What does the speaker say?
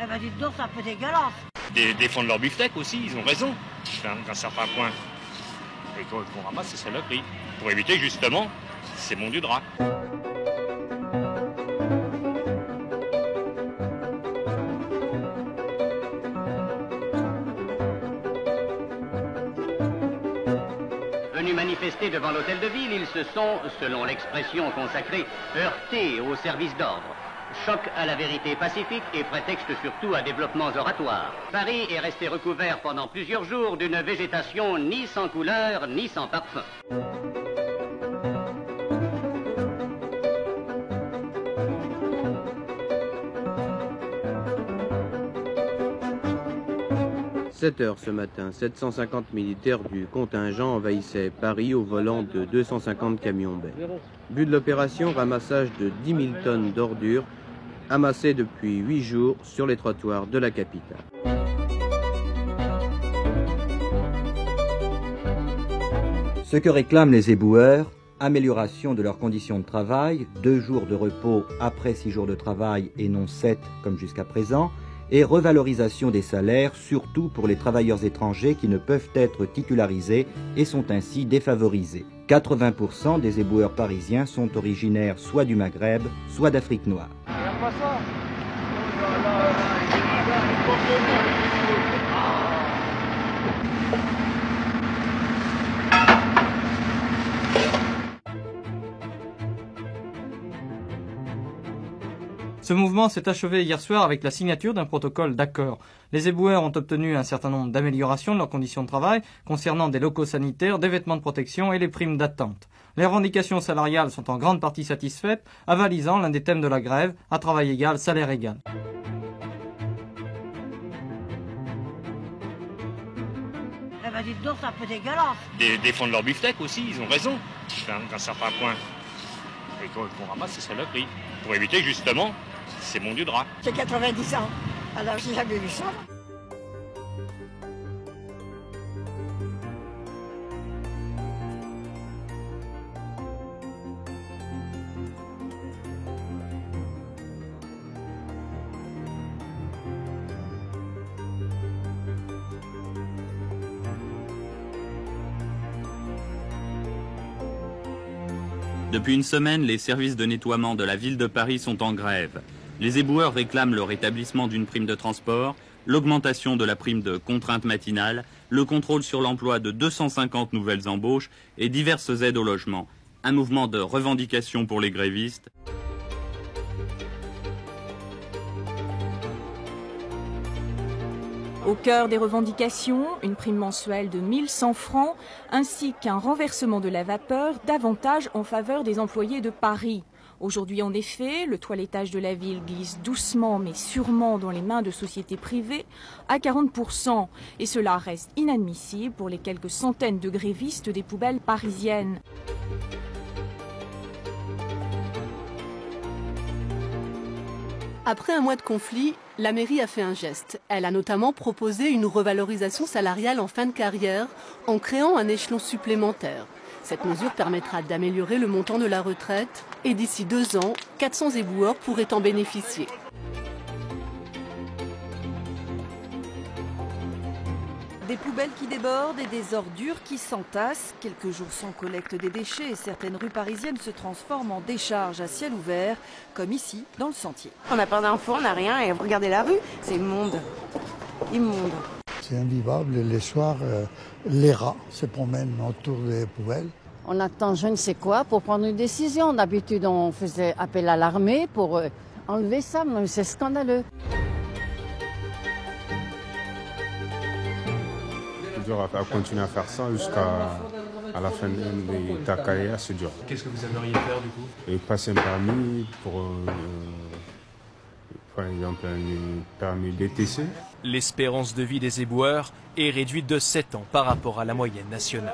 Eh ben dites donc, c'est un peu dégueulasse. Défendre leur beefsteak aussi, ils ont raison, d'un certain point. Et qu'on ramasse ces saloperies. Pour éviter justement ces mondus de rats. Venus manifester devant l'hôtel de ville, ils se sont, selon l'expression consacrée, heurtés au service d'ordre. Choc à la vérité pacifique et prétexte surtout à développements oratoires. Paris est resté recouvert pendant plusieurs jours d'une végétation ni sans couleur ni sans parfum. « 7 heures ce matin, 750 militaires du contingent envahissaient Paris au volant de 250 camions baies. But de l'opération, ramassage de 10 000 tonnes d'ordures amassées depuis 8 jours sur les trottoirs de la capitale. Ce que réclament les éboueurs, amélioration de leurs conditions de travail, 2 jours de repos après 6 jours de travail et non 7 comme jusqu'à présent, et revalorisation des salaires, surtout pour les travailleurs étrangers qui ne peuvent être titularisés et sont ainsi défavorisés. 80% des éboueurs parisiens sont originaires soit du Maghreb, soit d'Afrique noire. Ce mouvement s'est achevé hier soir avec la signature d'un protocole d'accord. Les éboueurs ont obtenu un certain nombre d'améliorations de leurs conditions de travail concernant des locaux sanitaires, des vêtements de protection et les primes d'attente. Les revendications salariales sont en grande partie satisfaites, avalisant l'un des thèmes de la grève, à travail égal, salaire égal. Eh ben dites donc, c'est un peu dégueulasse. Défendre leur beefsteak aussi, ils ont raison, d'un certain point. Et qu'on ramasse ces saloperies. Pour éviter justement ces mondus de rats. J'ai 90 ans, alors j'ai jamais vu ça. Depuis une semaine, les services de nettoiement de la ville de Paris sont en grève. Les éboueurs réclament le rétablissement d'une prime de transport, l'augmentation de la prime de contrainte matinale, le contrôle sur l'emploi de 250 nouvelles embauches et diverses aides au logement. Un mouvement de revendication pour les grévistes. Au cœur des revendications, une prime mensuelle de 1100 francs ainsi qu'un renversement de la vapeur davantage en faveur des employés de Paris. Aujourd'hui, en effet, le toilettage de la ville glisse doucement mais sûrement dans les mains de sociétés privées à 40%. Et cela reste inadmissible pour les quelques centaines de grévistes des poubelles parisiennes. Après un mois de conflit, la mairie a fait un geste. Elle a notamment proposé une revalorisation salariale en fin de carrière en créant un échelon supplémentaire. Cette mesure permettra d'améliorer le montant de la retraite et d'ici 2 ans, 400 éboueurs pourraient en bénéficier. Des poubelles qui débordent et des ordures qui s'entassent. Quelques jours sans collecte des déchets et certaines rues parisiennes se transforment en décharges à ciel ouvert, comme ici, dans le Sentier. On n'a pas d'infos, on n'a rien et regardez la rue, c'est immonde. Immonde. C'est invivable et les soirs, les rats se promènent autour des poubelles. On attend je ne sais quoi pour prendre une décision. D'habitude, on faisait appel à l'armée pour enlever ça, mais c'est scandaleux. À continuer à faire ça jusqu'à la fin de ta carrière, c'est dur. Qu'est-ce que vous aimeriez faire du coup? Et passer un permis pour, par exemple, un permis DTC. L'espérance de vie des éboueurs est réduite de 7 ans par rapport à la moyenne nationale.